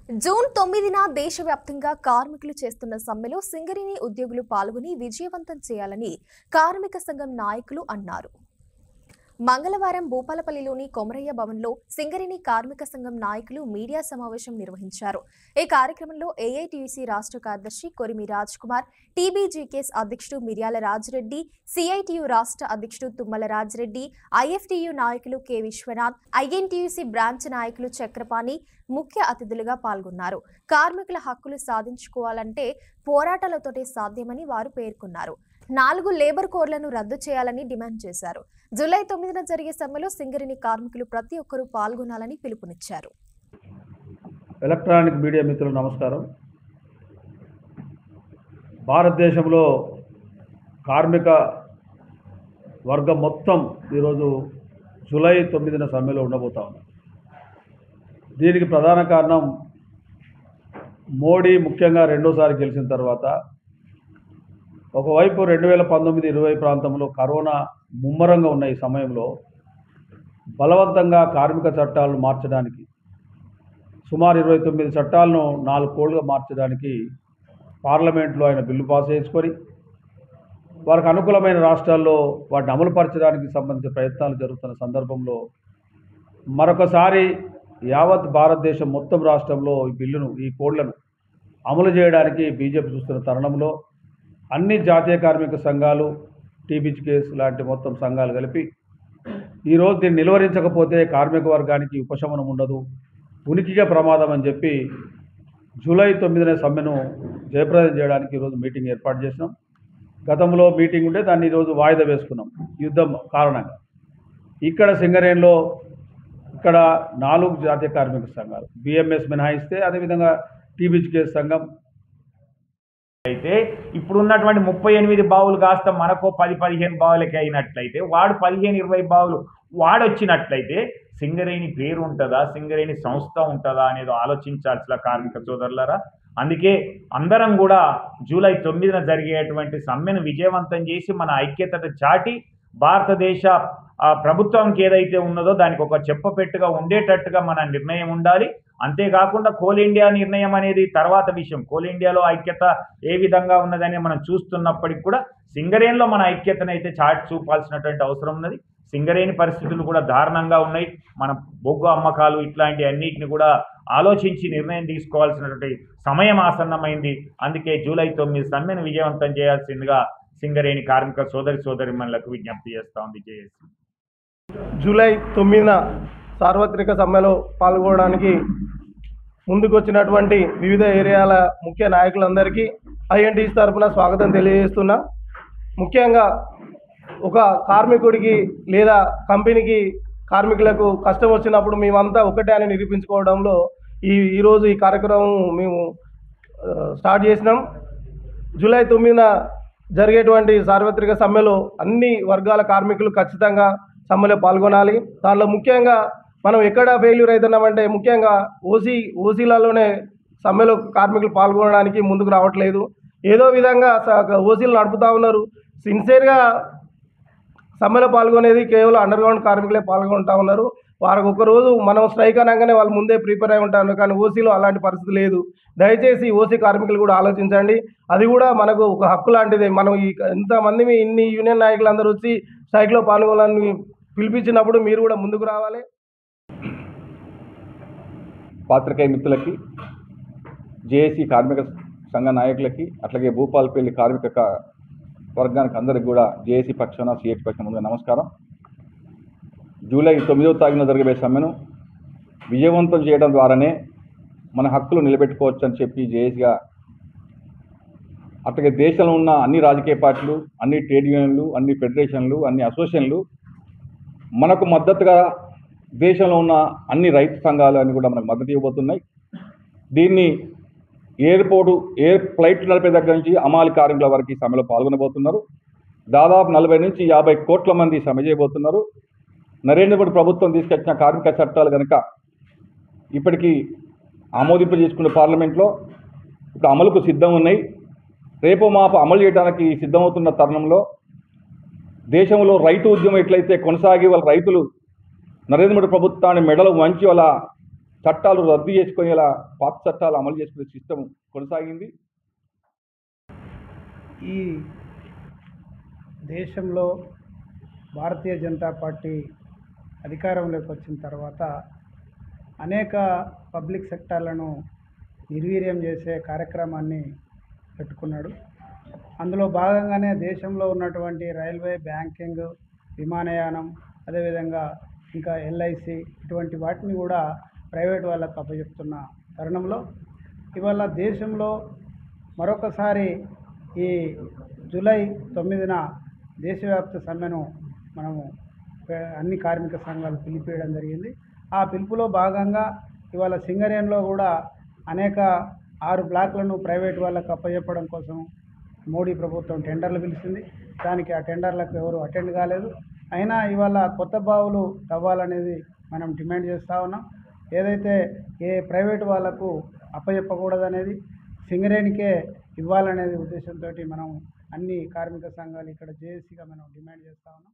June 9న దేశవ్యాప్తంగా కార్మికులు చేస్తున్న సమ్మెలో సింగరేణి ఉద్యోగులు పాల్గొని విజయవంతం చేయాలని కార్మిక సంఘం నాయకులు అన్నారు. మంగళవారం భూపాలపల్లిలోని కొమరయ్య భవన్లో సింగరేణి కార్మిక సంఘం నాయకులు మీడియా సమావేశం నిర్వహించారు. ఈ కార్యక్రమంలో ఏఐటీయూసీ రాష్ట్ర కార్యదర్శి కొరిమి రాజ్ కుమార్, టీబీజీకేఎస్ అధ్యక్షుడు మిర్యాల రాజిరెడ్డి, సిఐటియు రాష్ట్ర అధ్యక్షుడు తుమ్మల రాజిరెడ్డి, ఐఎఫ్టియు నాయకులు కె విశ్వనాథ్, ఐఎన్టీయూసీ బ్రాంచ్ నాయకులు చక్రపాణి ముఖ్య అతిథులుగా పాల్గొన్నారు. కార్మికుల హక్కులు సాధించుకోవాలంటే పోరాటాలతోటే సాధ్యమని వారు పేర్కొన్నారు. 4 లేబర్ కోడ్లను రద్దు చేయాలని డిమాండ్ చేశారు. జూలై 9న జరిగే సమ్మెలో సింగరేణి కార్మికులు ప్రతి ఒక్కరూ పాల్గొనాలని పిలుపునిచ్చారు. ఎలక్ట్రానిక్ మీడియా మిత్రులు నమస్కారం. భారతదేశంలో కార్మిక వర్గం మొత్తం ఈరోజు జూలై 9న సమ్మెలో ఉండబోతా ఉంది. దీనికి ప్రధాన కారణం మోడీ ముఖ్యంగా రెండోసారి గెలిచిన తర్వాత ఒకవైపు 2019-20 ప్రాంతంలో కరోనా ముమ్మరంగా ఉన్న ఈ సమయంలో బలవంతంగా కార్మిక చట్టాలను మార్చడానికి సుమారు 29 చట్టాలను 4 కోళ్లుగా మార్చడానికి పార్లమెంట్లో ఆయన బిల్లు పాస్ చేసుకొని వారికి అనుకూలమైన రాష్ట్రాల్లో వాటిని అమలుపరచడానికి సంబంధించిన ప్రయత్నాలు జరుగుతున్న సందర్భంలో మరొకసారి యావత్ భారతదేశం మొత్తం రాష్ట్రంలో ఈ కోళ్లను అమలు చేయడానికి బీజేపీ చూస్తున్న తరుణంలో అన్ని జాతీయ కార్మిక సంఘాలు, టీబీజీకేఎస్ లాంటి మొత్తం సంఘాలు కలిపి ఈరోజు దీన్ని నిలువరించకపోతే కార్మిక వర్గానికి ఉపశమనం ఉండదు, ఉనికిగా ప్రమాదం అని చెప్పి జూలై 9న సమ్మెను జయప్రదం చేయడానికి ఈరోజు మీటింగ్ ఏర్పాటు చేసినాం. గతంలో మీటింగ్ ఉంటే దాన్ని ఈరోజు వాయిదా వేసుకున్నాం యుద్ధం కారణంగా. ఇక్కడ సింగరేణిలో ఇక్కడ 4 జాతీయ కార్మిక సంఘాలు బిఎంఎస్ మినహాయిస్తే అదేవిధంగా టీబీజీకేఎస్ సంఘం అయితే ఇప్పుడున్నటువంటి 38 బావులు కాస్త మనకో 10-15 బావులకి అయినట్లయితే వాడు 15-20 బావులు వాడొచ్చినట్లయితే సింగరేణి పేరు ఉంటుందా, సింగరేణి సంస్థ ఉంటుందా అనేది ఆలోచించాల్సిన కార్మిక సోదరులారా. అందుకే అందరం కూడా జూలై 9న జరిగేటువంటి సమ్మెను విజయవంతం చేసి మన ఐక్యతను చాటి భారతదేశ ప్రభుత్వంకి ఏదైతే ఉన్నదో దానికి ఒక చెప్పపెట్టుగా ఉండేటట్టుగా మన నిర్ణయం ఉండాలి. అంతేకాకుండా కోల్ ఇండియా నిర్ణయం అనేది తర్వాత విషయం. కోల్ ఇండియాలో ఐక్యత ఏ విధంగా ఉన్నదని మనం చూస్తున్నప్పటికి కూడా సింగరేణిలో మన ఐక్యతను అయితే చాటి చూపాల్సినటువంటి అవసరం ఉన్నది. సింగరేణి పరిస్థితులు కూడా దారుణంగా ఉన్నాయి. మన బొగ్గు అమ్మకాలు ఇట్లాంటి అన్నిటిని కూడా ఆలోచించి నిర్ణయం తీసుకోవాల్సినటువంటి సమయం ఆసన్నమైంది. అందుకే జూలై 9 సమ్మెను విజయవంతం చేయాల్సిందిగా సింగరేణి కార్మిక సోదరిమణులకు విజ్ఞప్తి చేస్తా ఉంది జేఏసీ. జూలై 9న సార్వత్రిక సమ్మెలో పాల్గొనడానికి ముందుకు వచ్చినటువంటి వివిధ ఏరియాల ముఖ్య నాయకులందరికీ ఐఎన్టీసీ తరఫున స్వాగతం తెలియజేస్తున్నా. ముఖ్యంగా ఒక కార్మికుడికి లేదా కంపెనీకి కార్మికులకు కష్టం వచ్చినప్పుడు మేమంతా ఒకటే అని నిరూపించుకోవడంలో ఈరోజు ఈ కార్యక్రమం మేము స్టార్ట్ చేసినాం. జూలై 9న జరిగేటువంటి సార్వత్రిక సమ్మెలో అన్ని వర్గాల కార్మికులు ఖచ్చితంగా సమ్మెలో పాల్గొనాలి. దాంట్లో ముఖ్యంగా మనం ఎక్కడ ఫెయిల్యూర్ అవుతున్నామంటే ముఖ్యంగా ఓసీలలోనే సమ్మెలో కార్మికులు పాల్గొనడానికి ముందుకు రావట్లేదు. ఏదో విధంగా ఓసీలు నడుపుతూ ఉన్నారు. సిన్సియర్గా సమ్మెలో పాల్గొనేది కేవలం అండర్గ్రౌండ్ కార్మికులే పాల్గొంటూ ఉన్నారు. వారికి ఒకరోజు మనం స్ట్రైక్ అనగానే వాళ్ళు ముందే ప్రిపేర్ అయి ఉంటారు. కానీ ఓసీలో అలాంటి పరిస్థితి లేదు. దయచేసి ఓసీ కార్మికులు కూడా ఆలోచించండి. అది కూడా మనకు ఒక హక్కు లాంటిదే. మనం ఇంతమంది ఇన్ని యూనియన్ నాయకులు అందరూ వచ్చి స్ట్రైక్లో పాల్గొనాలని పిలిపించినప్పుడు మీరు కూడా ముందుకు రావాలి. పాత్రికేయ మిత్రులకి, జేఏసీ కార్మిక సంఘ నాయకులకి, అట్లాగే భూపాలపల్లి కార్మిక వర్గానికి అందరికి కూడా జేఏసీ పక్షాన, సిఐటి పక్షాన ముందుగా నమస్కారం. జూలై 9వ తారీఖున జరిగే సమ్మెను విజయవంతం చేయడం ద్వారానే మన హక్కులు నిలబెట్టుకోవచ్చు అని చెప్పి జేఏసీగా, అట్లాగే దేశంలో ఉన్న అన్ని రాజకీయ పార్టీలు, అన్ని ట్రేడ్ యూనియన్లు, అన్ని ఫెడరేషన్లు, అన్ని అసోసియేషన్లు మనకు మద్దతుగా దేశంలో ఉన్న అన్ని రైతు సంఘాలు అన్ని కూడా మనకు మద్దతు ఇవ్వబోతున్నాయి. దీన్ని ఎయిర్ ఫ్లైట్ నడిపే దగ్గర నుంచి అమాలి కార్మికుల వరకు సమ్మెలో పాల్గొనబోతున్నారు. దాదాపు 40 నుంచి 50 కోట్ల మంది సమ్మె చేయబోతున్నారు. నరేంద్ర మోడీ ప్రభుత్వం తీసుకొచ్చిన కార్మిక చట్టాలు కనుక ఇప్పటికీ ఆమోదింపు చేసుకున్న పార్లమెంట్లో ఇప్పుడు అమలుకు సిద్ధం ఉన్నాయి. రేపు మాపు అమలు చేయడానికి సిద్ధమవుతున్న తరుణంలో దేశంలో రైతు ఉద్యమం ఎట్లయితే కొనసాగి వాళ్ళ రైతులు నరేంద్ర మోడీ ప్రభుత్వాన్ని మెడలు వంచి వాళ్ళ చట్టాలు రద్దు చేసుకునేలా పాత చట్టాలు అమలు చేసుకునే సిస్టమ్ కొనసాగింది. ఈ దేశంలో భారతీయ జనతా పార్టీ అధికారంలోకి వచ్చిన తర్వాత అనేక పబ్లిక్ సెక్టార్లను నిర్వీర్యం చేసే కార్యక్రమాన్ని పెట్టుకున్నాడు. అందులో భాగంగానే దేశంలో ఉన్నటువంటి రైల్వే, బ్యాంకింగ్, విమానయానం, అదేవిధంగా ఇంకా ఎల్ఐసి ఇటువంటి వాటిని కూడా ప్రైవేట్ వాళ్ళకు అప్పచెప్తున్న తరుణంలో ఇవాళ దేశంలో మరొకసారి ఈ జూలై 9న దేశవ్యాప్త సమ్మెను మనము అన్ని కార్మిక సంఘాలు పిలిపేయడం జరిగింది. ఆ పిలుపులో భాగంగా ఇవాళ సింగరేణిలో కూడా అనేక 6 బ్లాక్లను ప్రైవేట్ వాళ్ళకు అప్పచెప్పడం కోసం మోడీ ప్రభుత్వం టెండర్లు పిలిచింది. దానికి ఆ టెండర్లకు ఎవరు అటెండ్ కాలేదు. అయినా ఇవాళ కొత్త బావులు తవ్వాలనేది మనం డిమాండ్ చేస్తూ ఉన్నాం. ఏదైతే ఏ ప్రైవేటు వాళ్ళకు అప్పచెప్పకూడదనేది సింగరేణికే ఇవ్వాలనేది ఉద్దేశంతో మనం అన్ని కార్మిక సంఘాలు ఇక్కడ జేఏసీగా మనం డిమాండ్ చేస్తూ ఉన్నాం.